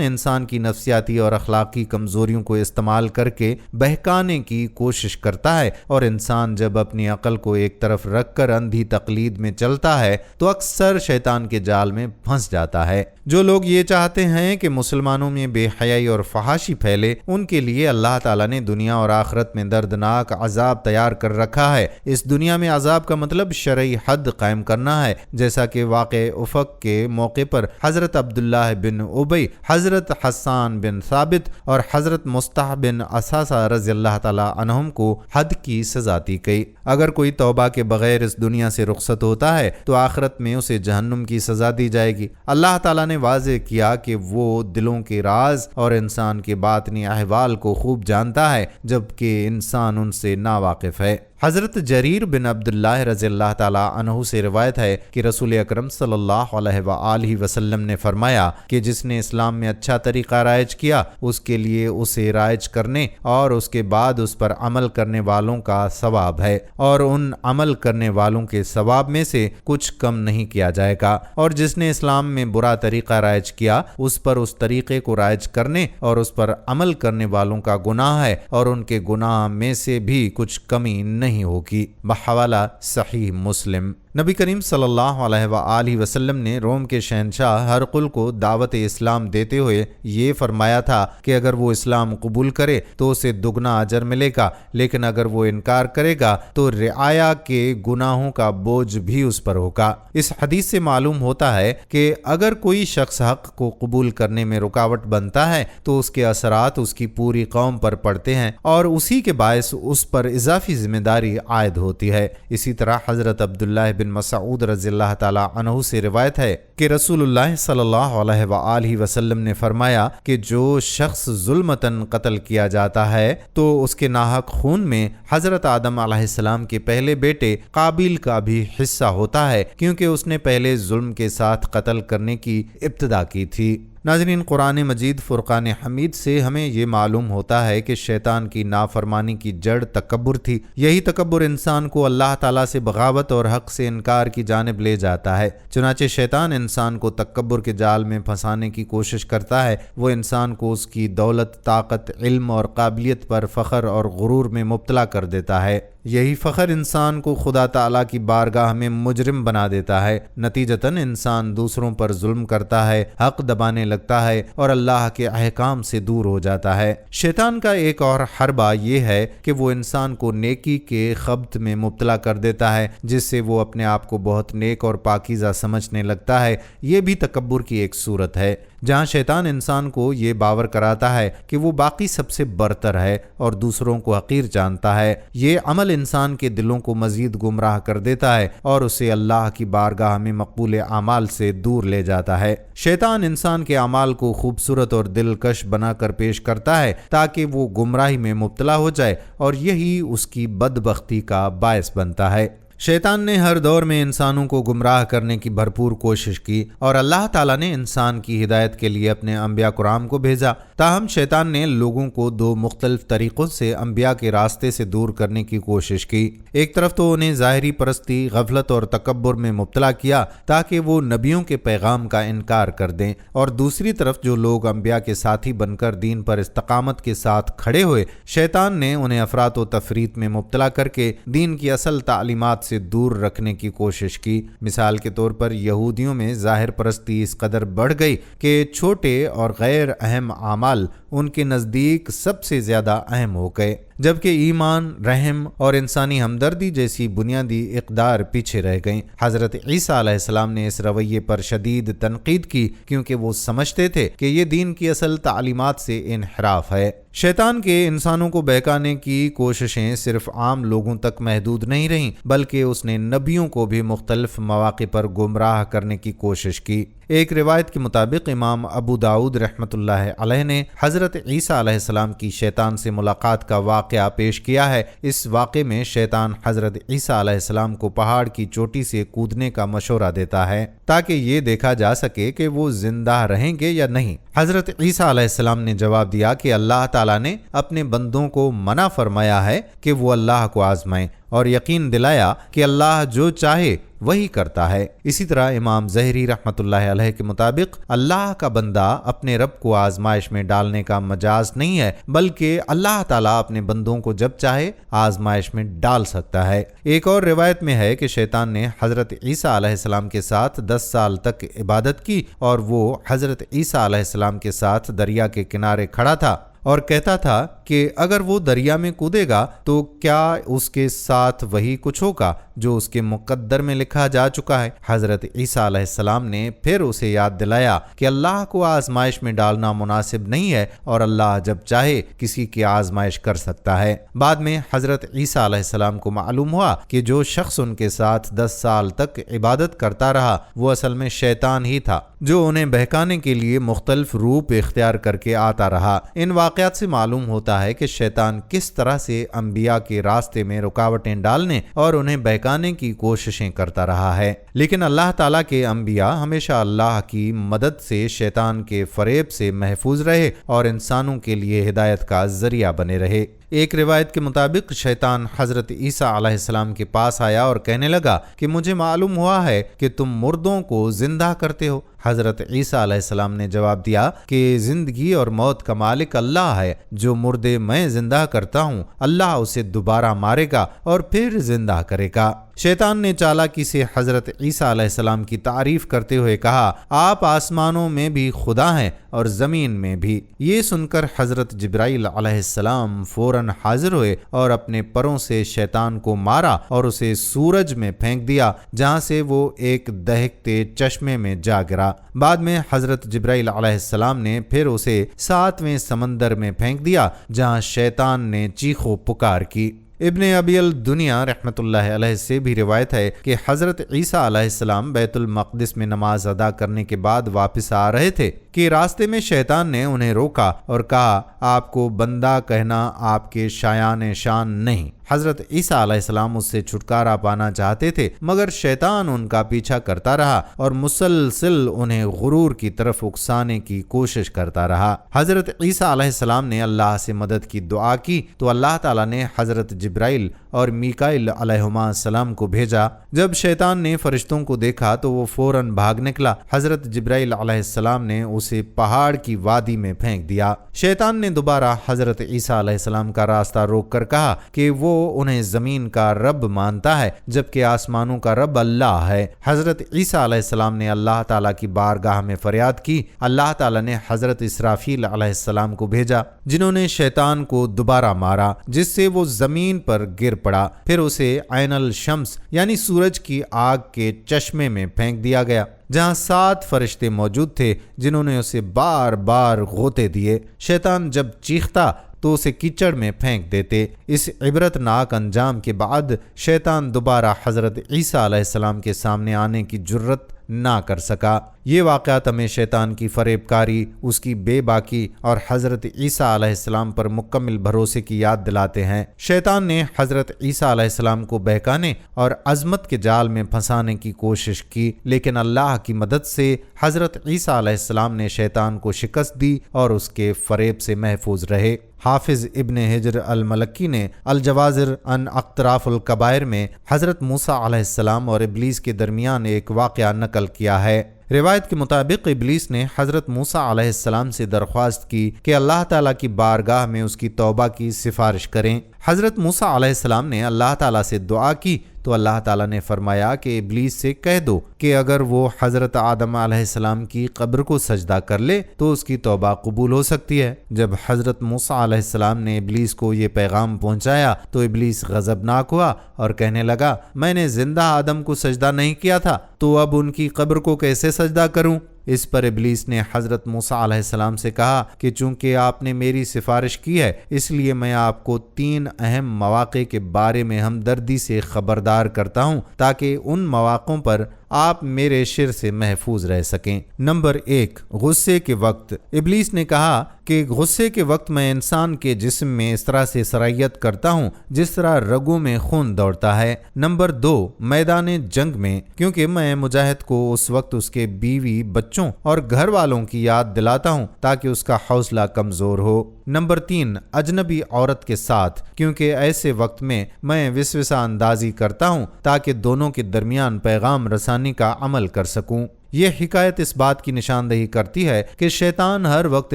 انسان کی نفسیاتی اور اخلاقی کمزوریوں کو استعمال کر کے بہکانے کی کوشش کرتا ہے، اور انسان جب اپنی عقل کو ایک طرف رکھ کر اندھی تقلید میں چلتا ہے تو اکثر شیطان کے جال میں پھنس جاتا ہے۔ جو لوگ یہ چاہتے ہیں کہ مسلمانوں میں بے حیائی اور فحاشی پھیلے ان کے لیے اللہ تعالیٰ نے دنیا اور آخرت میں دردناک عذاب تیار کر رکھا ہے۔ اس دنیا میں عذاب کا مطلب شرعی حد قائم کرنا ہے، جیسا کہ واقع افق کے موقع پر حضرت عبداللہ بن ابی، حضرت حسان بن ثابت اور حضرت مصطح بن اساسہ رضی اللہ تعالیٰ عنہم کو حد کی سزا دی گئی۔ اگر کوئی توبہ کے بغیر اس دنیا سے رخصت ہوتا ہے تو آخرت میں اسے جہنم کی سزا دی جائے گی۔ اللہ تعالیٰ نے واضح کیا کہ وہ دلوں کے راز اور انسان کے باطنی احوال کو خوب جانتا ہے، جبکہ انسان ان سے ناواقف ہے۔ حضرت جریر بن عبداللہ رضی اللہ تعالیٰ عنہ سے روایت ہے کہ رسول اکرم صلی اللہ علیہ وآلہ وسلم نے فرمایا کہ جس نے اسلام میں اچھا طریقہ رائج کیا اس کے لیے اسے رائج کرنے اور اس کے بعد اس پر عمل کرنے والوں کا ثواب ہے، اور ان عمل کرنے والوں کے ثواب میں سے کچھ کم نہیں کیا جائے گا، اور جس نے اسلام میں برا طریقہ رائج کیا اس پر اس طریقے کو رائج کرنے اور اس پر عمل کرنے والوں کا گناہ ہے، اور ان کے گناہ میں سے بھی کچھ کمی نہیں ہوگی۔ بحوالہ صحیح مسلم۔ نبی کریم صلی اللہ علیہ وآلہ وسلم نے روم کے شہنشاہ ہرقل کو دعوت اسلام دیتے ہوئے یہ فرمایا تھا کہ اگر وہ اسلام قبول کرے تو اسے دگنا اجر ملے گا، لیکن اگر وہ انکار کرے گا تو رعایا کے گناہوں کا بوجھ بھی اس پر ہوگا۔ اس حدیث سے معلوم ہوتا ہے کہ اگر کوئی شخص حق کو قبول کرنے میں رکاوٹ بنتا ہے تو اس کے اثرات اس کی پوری قوم پر پڑتے ہیں اور اسی کے باعث اس پر اضافی ذمہ داری عائد ہوتی ہے۔ اسی طرح حضرت عبداللہ بن مسعود رضی اللہ تعالیٰ عنہ سے روایت ہے کہ رسول اللہ صلی اللہ علیہ وآلہ وسلم نے فرمایا کہ جو شخص ظلمتاً قتل کیا جاتا ہے تو اس کے ناحق خون میں حضرت آدم علیہ السلام کے پہلے بیٹے قابیل کا بھی حصہ ہوتا ہے، کیونکہ اس نے پہلے ظلم کے ساتھ قتل کرنے کی ابتدا کی تھی۔ ناظرین، قرآن مجید فرقان حمید سے ہمیں یہ معلوم ہوتا ہے کہ شیطان کی نافرمانی کی جڑ تکبر تھی۔ یہی تکبر انسان کو اللہ تعالیٰ سے بغاوت اور حق سے انکار کی جانب لے جاتا ہے۔ چنانچہ شیطان انسان کو تکبر کے جال میں پھنسانے کی کوشش کرتا ہے۔ وہ انسان کو اس کی دولت، طاقت، علم اور قابلیت پر فخر اور غرور میں مبتلا کر دیتا ہے۔ یہی فخر انسان کو خدا تعالیٰ کی بارگاہ میں مجرم بنا دیتا ہے۔ نتیجتاً انسان دوسروں پر ظلم کرتا ہے، حق دبانے لگتا ہے اور اللہ کے احکام سے دور ہو جاتا ہے۔ شیطان کا ایک اور حربہ یہ ہے کہ وہ انسان کو نیکی کے خبط میں مبتلا کر دیتا ہے، جس سے وہ اپنے آپ کو بہت نیک اور پاکیزہ سمجھنے لگتا ہے۔ یہ بھی تکبر کی ایک صورت ہے، جہاں شیطان انسان کو یہ باور کراتا ہے کہ وہ باقی سب سے برتر ہے اور دوسروں کو حقیر جانتا ہے۔ یہ عمل انسان کے دلوں کو مزید گمراہ کر دیتا ہے اور اسے اللہ کی بارگاہ میں مقبول اعمال سے دور لے جاتا ہے۔ شیطان انسان کے اعمال کو خوبصورت اور دلکش بنا کر پیش کرتا ہے تاکہ وہ گمراہی میں مبتلا ہو جائے، اور یہی اس کی بدبختی کا باعث بنتا ہے۔ شیطان نے ہر دور میں انسانوں کو گمراہ کرنے کی بھرپور کوشش کی، اور اللہ تعالیٰ نے انسان کی ہدایت کے لیے اپنے انبیاء کرام کو بھیجا۔ تاہم شیطان نے لوگوں کو دو مختلف طریقوں سے انبیاء کے راستے سے دور کرنے کی کوشش کی۔ ایک طرف تو انہیں ظاہری پرستی، غفلت اور تکبر میں مبتلا کیا تاکہ وہ نبیوں کے پیغام کا انکار کر دیں، اور دوسری طرف جو لوگ انبیاء کے ساتھی بن کر دین پر استقامت کے ساتھ کھڑے ہوئے، شیطان نے انہیں افراط و تفریط میں مبتلا کر کے دین کی اصل تعلیمات سے دور رکھنے کی کوشش کی۔ مثال کے طور پر یہودیوں میں ظاہر پرستی اس قدر بڑھ گئی کہ چھوٹے اور غیر اہم اعمال ان کے نزدیک سب سے زیادہ اہم ہو گئے، جبکہ ایمان، رحم اور انسانی ہمدردی جیسی بنیادی اقدار پیچھے رہ گئیں۔ حضرت عیسیٰ علیہ السلام نے اس رویے پر شدید تنقید کی کیونکہ وہ سمجھتے تھے کہ یہ دین کی اصل تعلیمات سے انحراف ہے۔ شیطان کے انسانوں کو بہکانے کی کوششیں صرف عام لوگوں تک محدود نہیں رہیں، بلکہ اس نے نبیوں کو بھی مختلف مواقع پر گمراہ کرنے کی کوشش کی۔ ایک روایت کے مطابق امام ابو داؤد رحمۃ اللہ علیہ نے حضرت عیسیٰ علیہ السلام کی شیطان سے ملاقات کا واقعہ پیش کیا ہے۔ اس واقعے میں شیطان حضرت عیسیٰ علیہ السلام کو پہاڑ کی چوٹی سے کودنے کا مشورہ دیتا ہے تاکہ یہ دیکھا جا سکے کہ وہ زندہ رہیں گے یا نہیں۔ حضرت عیسیٰ علیہ السلام نے جواب دیا کہ اللہ تعالیٰ نے اپنے بندوں کو منع فرمایا ہے کہ وہ اللہ کو آزمائیں، اور یقین دلایا کہ اللہ جو چاہے وہی کرتا ہے۔ اسی طرح امام ظہری رحمۃ اللہ علیہ کے مطابق اللہ کا بندہ اپنے رب کو آزمائش میں ڈالنے کا مجاز نہیں ہے، بلکہ اللہ تعالیٰ اپنے بندوں کو جب چاہے آزمائش میں ڈال سکتا ہے۔ ایک اور روایت میں ہے کہ شیطان نے حضرت عیسیٰ علیہ السلام کے ساتھ 10 سال تک عبادت کی، اور وہ حضرت عیسیٰ علیہ السلام کے ساتھ دریا کے کنارے کھڑا تھا اور کہتا تھا کہ اگر وہ دریا میں کودے گا تو کیا اس کے ساتھ وہی کچھ ہوگا جو اس کے مقدر میں لکھا جا چکا ہے۔ حضرت عیسیٰ علیہ السلام نے پھر اسے یاد دلایا کہ اللہ کو آزمائش میں ڈالنا مناسب نہیں ہے، اور اللہ جب چاہے کسی کی آزمائش کر سکتا ہے۔ بعد میں حضرت عیسیٰ علیہ السلام کو معلوم ہوا کہ جو شخص ان کے ساتھ 10 سال تک عبادت کرتا رہا وہ اصل میں شیطان ہی تھا، جو انہیں بہکانے کے لیے مختلف روپ اختیار کر کے آتا رہا۔ ان واقعات سے معلوم ہوتا ہے کہ شیطان کس طرح سے انبیاء کے راستے میں رکاوٹیں ڈالنے اور انہیں بہکانے کی کوششیں کرتا رہا ہے، لیکن اللہ تعالیٰ کے انبیاء ہمیشہ اللہ کی مدد سے شیطان کے فریب سے محفوظ رہے اور انسانوں کے لیے ہدایت کا ذریعہ بنے رہے۔ ایک روایت کے مطابق شیطان حضرت عیسیٰ علیہ السلام کے پاس آیا اور کہنے لگا کہ مجھے معلوم ہوا ہے کہ تم مردوں کو زندہ کرتے ہو۔ حضرت عیسیٰ علیہ السلام نے جواب دیا کہ زندگی اور موت کا مالک اللہ ہے، جو مردے میں زندہ کرتا ہوں اللہ اسے دوبارہ مارے گا اور پھر زندہ کرے گا۔ شیطان نے چالاکی سے حضرت عیسیٰ علیہ السلام کی تعریف کرتے ہوئے کہا، آپ آسمانوں میں بھی خدا ہیں اور زمین میں بھی۔ یہ سن کر حضرت جبرائیل علیہ السلام فوراً حاضر ہوئے اور اپنے پروں سے شیطان کو مارا اور اسے سورج میں پھینک دیا، جہاں سے وہ ایک دہکتے چشمے میں جا گرا۔ بعد میں حضرت جبرائیل علیہ السلام نے پھر اسے 7ویں سمندر میں پھینک دیا، جہاں شیطان نے چیخ و پکار کی۔ ابن ابی الدنیا رحمۃ اللہ علیہ سے بھی روایت ہے کہ حضرت عیسیٰ علیہ السلام بیت المقدس میں نماز ادا کرنے کے بعد واپس آ رہے تھے کہ راستے میں شیطان نے انہیں روکا اور کہا، آپ کو بندہ کہنا آپ کے شایان شان نہیں۔ حضرت عیسیٰ علیہ السلام اس سے چھٹکارا پانا چاہتے تھے، مگر شیطان ان کا پیچھا کرتا رہا اور مسلسل انہیں غرور کی طرف اکسانے کی کوشش کرتا رہا۔ حضرت عیسیٰ علیہ السلام نے اللہ سے مدد کی دعا کی تو اللہ تعالیٰ نے حضرت جبرائیل اور میکائیل علیہما السلام کو بھیجا۔ جب شیطان نے فرشتوں کو دیکھا تو وہ فوراً بھاگ نکلا۔ حضرت جبرائیل علیہ السلام نے اسے پہاڑ کی وادی میں پھینک دیا۔ شیطان نے دوبارہ حضرت عیسیٰ علیہ السلام کا راستہ روک کر کہا کہ وہ انہیں زمین کا رب مانتا ہے جبکہ آسمانوں کا رب اللہ ہے۔ حضرت عیسیٰ علیہ السلام نے اللہ تعالیٰ کی بارگاہ میں فریاد کی۔ اللہ تعالیٰ نے حضرت اسرافیل علیہ السلام کو بھیجا، جنہوں نے شیطان کو دوبارہ مارا، جس سے وہ زمین پر گر پڑا۔ پھر اسے عین الشمس یعنی سورج کی آگ کے چشمے میں پھینک دیا گیا، جہاں 7 فرشتے موجود تھے جنہوں نے اسے بار بار غوطے دیے۔ شیطان جب چیختا تو اسے کیچڑ میں پھینک دیتے۔ اس عبرت ناک انجام کے بعد شیطان دوبارہ حضرت عیسیٰ علیہ السلام کے سامنے آنے کی جرت نہ کر سکا۔ یہ واقعات ہمیں شیطان کی فریب کاری، اس کی بے باکی اور حضرت عیسیٰ علیہ السلام پر مکمل بھروسے کی یاد دلاتے ہیں۔ شیطان نے حضرت عیسیٰ علیہ السلام کو بہکانے اور عظمت کے جال میں پھنسانے کی کوشش کی، لیکن اللہ کی مدد سے حضرت عیسیٰ علیہ السلام نے شیطان کو شکست دی اور اس کے فریب سے محفوظ رہے۔ حافظ ابن حجر الملکی نے الجواظر عن اقتراف الکبائر میں حضرت موسیٰ علیہ السلام اور ابلیس کے درمیان ایک واقعہ نقل کیا ہے۔ روایت کے مطابق ابلیس نے حضرت موسیٰ علیہ السلام سے درخواست کی کہ اللہ تعالیٰ کی بارگاہ میں اس کی توبہ کی سفارش کریں۔ حضرت موسیٰ علیہ السلام نے اللہ تعالیٰ سے دعا کی تو اللہ تعالیٰ نے فرمایا کہ ابلیس سے کہہ دو کہ اگر وہ حضرت آدم علیہ السلام کی قبر کو سجدہ کر لے تو اس کی توبہ قبول ہو سکتی ہے۔ جب حضرت موسیٰ علیہ السلام نے ابلیس کو یہ پیغام پہنچایا تو ابلیس غضبناک ہوا اور کہنے لگا، میں نے زندہ آدم کو سجدہ نہیں کیا تھا تو اب ان کی قبر کو کیسے سجدہ کروں؟ اس پر ابلیس نے حضرت موسیٰ علیہ السلام سے کہا کہ چونکہ آپ نے میری سفارش کی ہے اس لیے میں آپ کو 3 اہم مواقع کے بارے میں ہمدردی سے خبردار کرتا ہوں تاکہ ان مواقعوں پر آپ میرے شر سے محفوظ رہ سکیں۔ نمبر 1، غصے کے وقت۔ ابلیس نے کہا کہ غصے کے وقت میں انسان کے جسم میں اس طرح سے سرایت کرتا ہوں جس طرح رگوں میں خون دوڑتا ہے۔ نمبر 2، میدان جنگ میں، کیونکہ میں مجاہد کو اس وقت اس کے بیوی، بچوں اور گھر والوں کی یاد دلاتا ہوں تاکہ اس کا حوصلہ کمزور ہو۔ نمبر 3، اجنبی عورت کے ساتھ، کیونکہ ایسے وقت میں وسوسہ اندازی کرتا ہوں تاکہ دونوں کے درمیان پیغام رسانی کا عمل کر سکوں۔ یہ حکایت اس بات کی نشاندہی کرتی ہے کہ شیطان ہر وقت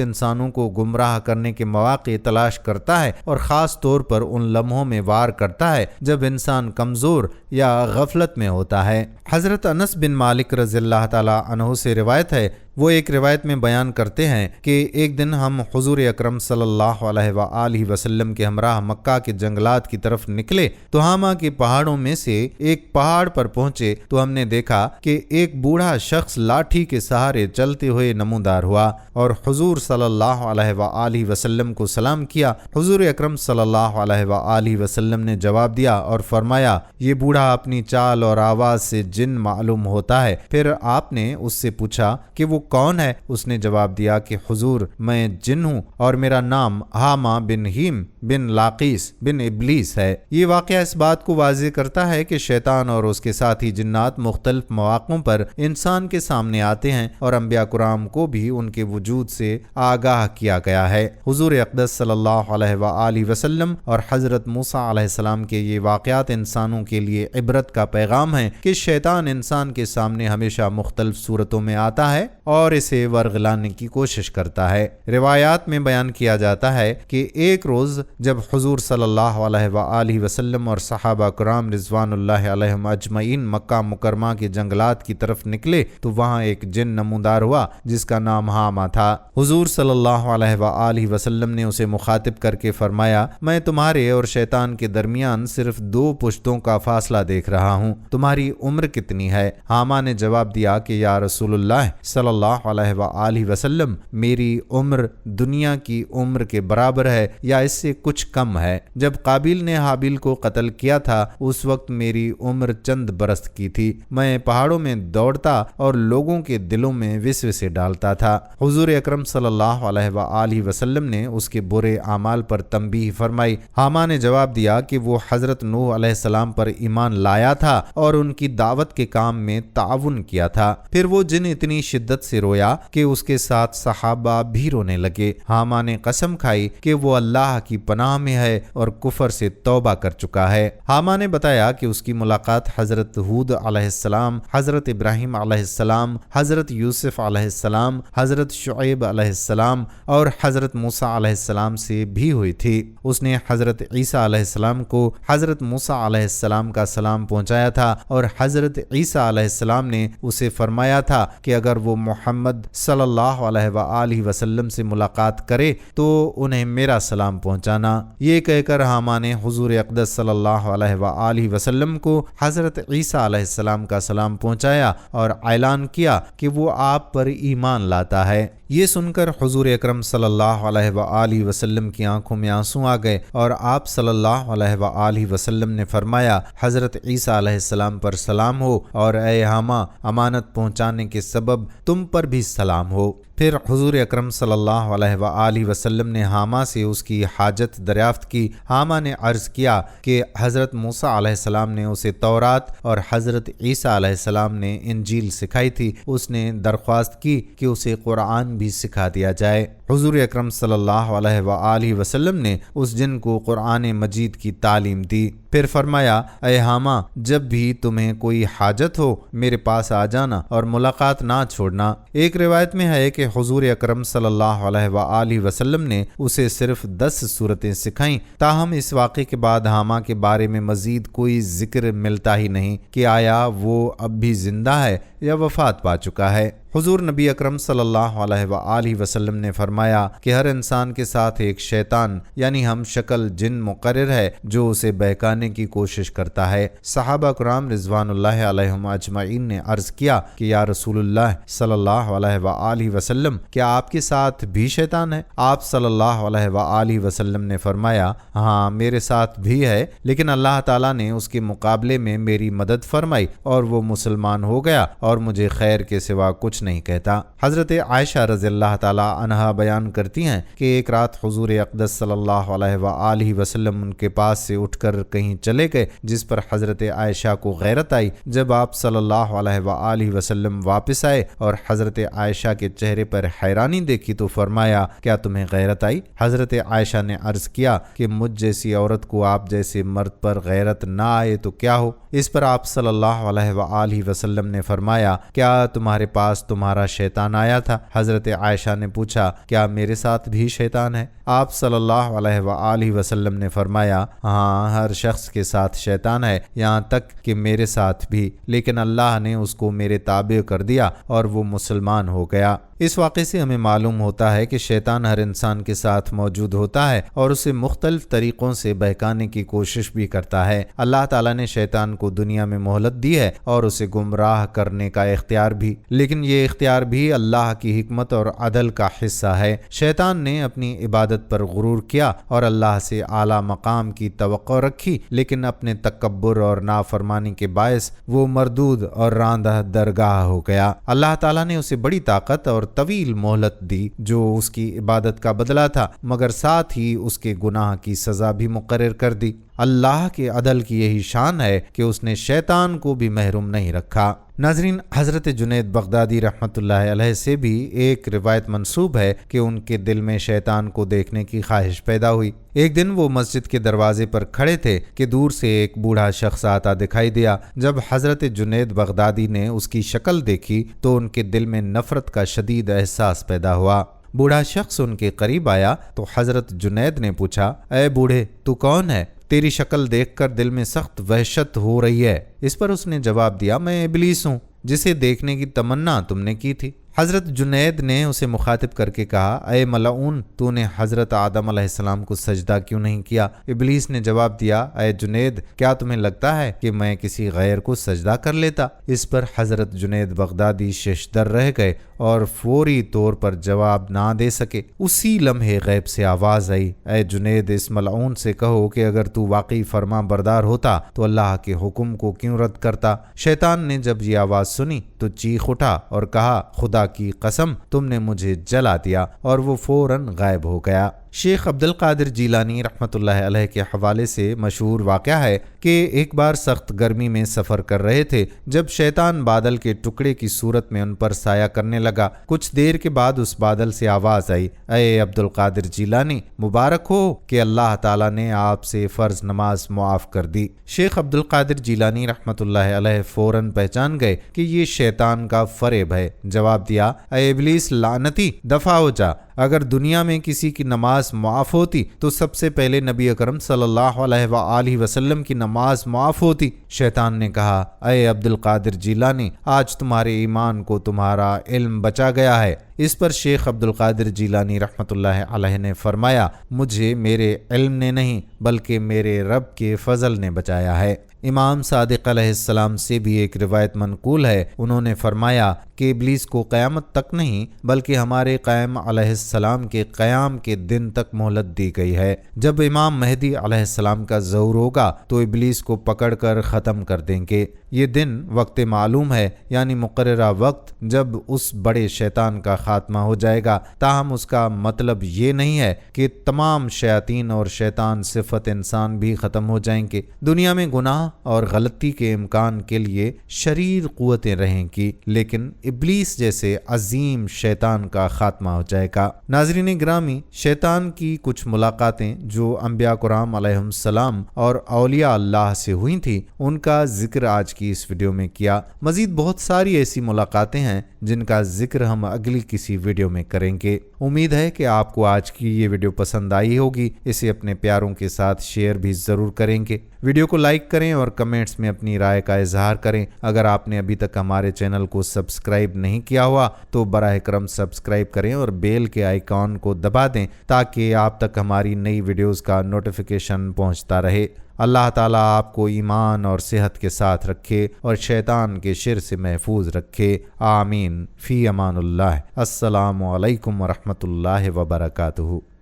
انسانوں کو گمراہ کرنے کے مواقع تلاش کرتا ہے اور خاص طور پر ان لمحوں میں وار کرتا ہے جب انسان کمزور یا غفلت میں ہوتا ہے۔ حضرت انس بن مالک رضی اللہ تعالی عنہ سے روایت ہے، وہ ایک روایت میں بیان کرتے ہیں کہ ایک دن ہم حضور اکرم صلی اللہ علیہ وآلہ وسلم کے ہمراہ مکہ کے جنگلات کی طرف نکلے تو ہاما کے پہاڑوں میں سے ایک پہاڑ پر پہنچے تو ہم نے دیکھا کہ ایک بوڑھا شخص لاٹھی کے سہارے چلتے ہوئے نمودار ہوا اور حضور صلی اللہ علیہ وآلہ وسلم کو سلام کیا۔ حضور اکرم صلی اللہ علیہ وآلہ وسلم نے جواب دیا اور فرمایا، یہ بوڑھا اپنی چال اور آواز سے جن معلوم ہوتا ہے۔ پھر آپ نے اس سے پوچھا کہ وہ کون ہے؟ اس نے جواب دیا کہ حضور میں جن ہوں اور میرا نام ہاما بن ہیم بن لاقیس بن ابلیس ہے۔ یہ واقعہ اس بات کو واضح کرتا ہے کہ شیطان اور اس کے ساتھی جنات مختلف مواقعوں پر انسان کے سامنے آتے ہیں اور انبیاء کرام کو بھی ان کے وجود سے آگاہ کیا گیا ہے۔ حضور اقدس صلی اللہ علیہ وآلہ وسلم اور حضرت موسیٰ علیہ السلام کے یہ واقعات انسانوں کے لیے عبرت کا پیغام ہیں کہ شیطان انسان کے سامنے ہمیشہ مختلف صورتوں میں آتا ہے اور اسے ورغلانے کی کوشش کرتا ہے۔ روایات میں بیان کیا جاتا ہے کہ ایک روز جب حضور صلی اللہ علیہ وآلہ وسلم اور صحابہ کرام رضوان اللہ علیہم اجمعین مکہ مکرمہ کے جنگلات کی طرف نکلے تو وہاں ایک جن نمودار ہوا جس کا نام ہاما تھا۔ حضور صلی اللہ علیہ وآلہ وسلم نے اسے مخاطب کر کے فرمایا، میں تمہارے اور شیطان کے درمیان صرف 2 پشتوں کا فاصلہ دیکھ رہا ہوں، تمہاری عمر کتنی ہے؟ ہاما نے جواب دیا کہ یا رسول اللہ صلی اللہ علیہ وآلہ وسلم، میری عمر دنیا کی عمر کے برابر ہے یا اس سے کچھ کم ہے۔ جب قابیل نے حابیل کو قتل کیا تھا اس وقت میری عمر چند برس کی تھی، میں پہاڑوں میں دوڑتا اور لوگوں کے دلوں میں وسوسے ڈالتا تھا۔ حضور اکرم صلی اللہ علیہ وآلہ وسلم نے اس کے برے اعمال پر تنبیہ فرمائی۔ ہاما نے جواب دیا کہ وہ حضرت نوح علیہ السلام پر ایمان لایا تھا اور ان کی دعوت کے کام میں تعاون کیا تھا۔ پھر وہ جن اتنی شدت سے رویا کہ اس کے ساتھ صحابہ بھی رونے لگے۔ ہاما نے قسم کھائی کہ وہ اللہ کی پناہ میں ہے اور کفر سے توبہ کر چکا ہے۔ ہاما نے بتایا کہ اس کی ملاقات حضرت ہود علیہ السلام، حضرت ابراہیم علیہ السلام، حضرت یوسف علیہ السلام، حضرت شعیب علیہ السلام اور حضرت موسیٰ علیہ السلام سے بھی ہوئی تھی۔ اس نے حضرت عیسیٰ علیہ السلام کو حضرت موسیٰ علیہ السلام کا سلام پہنچایا تھا اور حضرت عیسیٰ علیہ السلام نے اسے فرمایا تھا کہ اگر وہ محمد صلی اللہ علیہ وآلہ وسلم سے ملاقات کرے تو انہیں میرا سلام پہنچانا۔ یہ کہہ کر ہاما نے حضور اقدس صلی اللہ علیہ وآلہ وسلم کو حضرت عیسیٰ علیہ السلام کا سلام پہنچایا اور اعلان کیا کہ وہ آپ پر ایمان لاتا ہے۔ یہ سن کر حضور اکرم صلی اللہ علیہ وآلہ وسلم کی آنکھوں میں آنسو آ گئے اور آپ صلی اللہ علیہ وآلہ وسلم نے فرمایا، حضرت عیسیٰ علیہ السلام پر سلام ہو اور اے ہاما، امانت پہنچانے کے سبب تم پر بھی سلام ہو۔ پھر حضور اکرم صلی اللہ علیہ وآلہ وسلم نے ہاما سے اس کی حاجت دریافت کی۔ ہاما نے عرض کیا کہ حضرت موسیٰ علیہ السلام نے اسے تورات اور حضرت عیسیٰ علیہ السلام نے انجیل سکھائی تھی۔ اس نے درخواست کی کہ اسے قرآن بھی سکھا دیا جائے۔ حضور اکرم صلی اللہ علیہ وآلہ وسلم نے اس جن کو قرآن مجید کی تعلیم دی۔ پھر فرمایا، اے ہاما، جب بھی تمہیں کوئی حاجت ہو میرے پاس آ جانا اور ملاقات نہ چھوڑنا۔ ایک روایت میں ہے کہ کہ حضور اکرم صلی اللہ علیہ وآلہ وسلم نے اسے صرف 10 صورتیں سکھائیں، تاہم اس واقعے کے بعد حامہ کے بارے میں مزید کوئی ذکر ملتا ہی نہیں کہ آیا وہ اب بھی زندہ ہے یا وفات پا چکا ہے۔ حضور نبی اکرم صلی اللہ علیہ وآلہ وسلم نے فرمایا کہ ہر انسان کے ساتھ ایک شیطان یعنی ہم شکل جن مقرر ہے جو اسے بہکانے کی کوشش کرتا ہے۔ صحابہ کرام رضوان اللہ علیہم اجمعین نے عرض کیا کہ یا رسول اللہ صلی اللہ علیہ وآلہ وسلم، کیا آپ کے ساتھ بھی شیطان ہے؟ آپ صلی اللہ علیہ وآلہ وسلم نے فرمایا، ہاں میرے ساتھ بھی ہے، لیکن اللہ تعالیٰ نے اس کے مقابلے میں میری مدد فرمائی اور وہ مسلمان ہو گیا اور مجھے خیر کے سوا کچھ نہیں کہتا۔ حضرت عائشہ رضی اللہ تعالی عنہا بیان کرتی ہیں کہ ایک رات حضور اقدس صلی اللہ علیہ وآلہ وسلم ان کے پاس سے اٹھ کر کہیں چلے گئے، جس پر حضرت عائشہ کو غیرت آئی۔ جب آپ صلی اللہ علیہ وآلہ وسلم واپس آئے اور حضرت عائشہ کے چہرے پر حیرانی دیکھی تو فرمایا، کیا تمہیں غیرت آئی؟ حضرت عائشہ نے عرض کیا کہ مجھ جیسی عورت کو آپ جیسے مرد پر غیرت نہ آئے تو کیا ہو؟ اس پر آپ صلی اللہ علیہ وآلہ وسلم نے فرمایا، کیا تمہارے پاس تمہارا شیطان آیا تھا؟ حضرت عائشہ نے پوچھا، کیا میرے ساتھ بھی شیطان ہے؟ آپ صلی اللہ علیہ وآلہ وسلم نے فرمایا، ہاں ہر شخص کے ساتھ شیطان ہے، یہاں تک کہ میرے ساتھ بھی، لیکن اللہ نے اس کو میرے تابع کر دیا اور وہ مسلمان ہو گیا۔ اس واقعے سے ہمیں معلوم ہوتا ہے کہ شیطان ہر انسان کے ساتھ موجود ہوتا ہے اور اسے مختلف طریقوں سے بہکانے کی کوشش بھی کرتا ہے۔ اللہ تعالیٰ نے شیطان کو دنیا میں مہلت دی ہے اور اسے گمراہ کرنے کا اختیار بھی، لیکن یہ اختیار بھی اللہ کی حکمت اور عدل کا حصہ ہے۔ شیطان نے اپنی عبادت پر غرور کیا اور اللہ سے اعلیٰ مقام کی توقع رکھی، لیکن اپنے تکبر اور نافرمانی کے باعث وہ مردود اور راندہ درگاہ ہو گیا۔ اللہ تعالیٰ نے اسے بڑی طاقت اور طویل مہلت دی جو اس کی عبادت کا بدلہ تھا، مگر ساتھ ہی اس کے گناہ کی سزا بھی مقرر کر دی۔ اللہ کے عدل کی یہی شان ہے کہ اس نے شیطان کو بھی محروم نہیں رکھا۔ ناظرین، حضرت جنید بغدادی رحمۃ اللہ علیہ سے بھی ایک روایت منسوب ہے کہ ان کے دل میں شیطان کو دیکھنے کی خواہش پیدا ہوئی۔ ایک دن وہ مسجد کے دروازے پر کھڑے تھے کہ دور سے ایک بوڑھا شخص آتا دکھائی دیا۔ جب حضرت جنید بغدادی نے اس کی شکل دیکھی تو ان کے دل میں نفرت کا شدید احساس پیدا ہوا۔ بوڑھا شخص ان کے قریب آیا تو حضرت جنید نے پوچھا، اے بوڑھے، تو کون ہے؟ تیری شکل دیکھ کر دل میں سخت وحشت ہو رہی ہے۔ اس پر اس نے جواب دیا، میں ابلیس ہوں جسے دیکھنے کی تمنا تم نے کی تھی۔ حضرت جنید نے اسے مخاطب کر کے کہا، اے ملعون، تو نے حضرت آدم علیہ السلام کو سجدہ کیوں نہیں کیا؟ ابلیس نے جواب دیا، اے جنید، کیا تمہیں لگتا ہے کہ میں کسی غیر کو سجدہ کر لیتا؟ اس پر حضرت جنید بغدادی ششدر رہ گئے اور فوری طور پر جواب نہ دے سکے۔ اسی لمحے غیب سے آواز آئی، اے جنید، اس ملعون سے کہو کہ اگر تو واقعی فرما بردار ہوتا تو اللہ کے حکم کو کیوں رد کرتا؟ شیطان نے جب یہ آواز سنی تو چیخ اٹھا اور کہا، خدا کی قسم، تم نے مجھے جلا دیا، اور وہ فوراً غائب ہو گیا۔ شیخ عبد القادر جیلانی رحمۃ اللہ علیہ کے حوالے سے مشہور واقعہ ہے کہ ایک بار سخت گرمی میں سفر کر رہے تھے جب شیطان بادل کے ٹکڑے کی صورت میں ان پر سایہ کرنے لگا۔ کچھ دیر کے بعد اس بادل سے آواز آئی، اے عبد القادر جیلانی، مبارک ہو کہ اللہ تعالیٰ نے آپ سے فرض نماز معاف کر دی۔ شیخ عبد القادر جیلانی رحمۃ اللہ علیہ فوراً پہچان گئے کہ یہ شیطان کا فریب ہے۔ جواب دیا، اے ابلیس لعنتی، دفع ہو جا، اگر دنیا میں کسی کی نماز معاف ہوتی تو سب سے پہلے نبی اکرم صلی اللہ علیہ وآلہ وسلم کی نماز معاف ہوتی۔ شیطان نے کہا، اے عبد القادر جیلانی، آج تمہارے ایمان کو تمہارا علم بچا گیا ہے۔ اس پر شیخ عبد القادر جیلانی رحمۃ اللہ علیہ نے فرمایا، مجھے میرے علم نے نہیں بلکہ میرے رب کے فضل نے بچایا ہے۔ امام صادق علیہ السلام سے بھی ایک روایت منقول ہے، انہوں نے فرمایا کہ ابلیس کو قیامت تک نہیں بلکہ ہمارے قائم علیہ السلام کے قیام کے دن تک مہلت دی گئی ہے۔ جب امام مہدی علیہ السلام کا ظہور ہوگا تو ابلیس کو پکڑ کر ختم کر دیں گے۔ یہ دن وقت معلوم ہے، یعنی مقررہ وقت جب اس بڑے شیطان کا خاتمہ ہو جائے گا، تاہم اس کا مطلب یہ نہیں ہے کہ تمام شیاطین اور شیطان صفت انسان بھی ختم ہو جائیں گے۔ دنیا میں گناہ اور غلطی کے امکان کے لیے شریر قوتیں رہیں گی، لیکن ابلیس جیسے عظیم شیطان کا خاتمہ ہو جائے گا۔ ناظرین گرامی، شیطان کی کچھ ملاقاتیں جو انبیاء کرام علیہ السلام اور اولیاء اللہ سے ہوئی تھیں، ان کا ذکر آج کی اس ویڈیو میں کیا۔ مزید بہت ساری ایسی ملاقاتیں ہیں جن کا ذکر ہم اگلی کسی ویڈیو میں کریں گے۔ امید ہے کہ آپ کو آج کی یہ ویڈیو پسند آئی ہوگی۔ اسے اپنے پیاروں کے ساتھ شیئر بھی ضرور کریں گے۔ ویڈیو کو لائک کریں اور کمنٹس میں اپنی رائے کا اظہار کریں۔ اگر آپ نے ابھی تک ہمارے چینل کو سبسکرائب نہیں کیا ہوا تو براہ کرم سبسکرائب کریں اور بیل کے آئیکن کو دبا دیں تاکہ آپ تک ہماری نئی ویڈیوز کا نوٹیفیکیشن پہنچتا رہے۔ اللہ تعالیٰ آپ کو ایمان اور صحت کے ساتھ رکھے اور شیطان کے شر سے محفوظ رکھے۔ آمین۔ فی امان اللہ۔ السلام علیکم ورحمۃ اللہ وبرکاتہ۔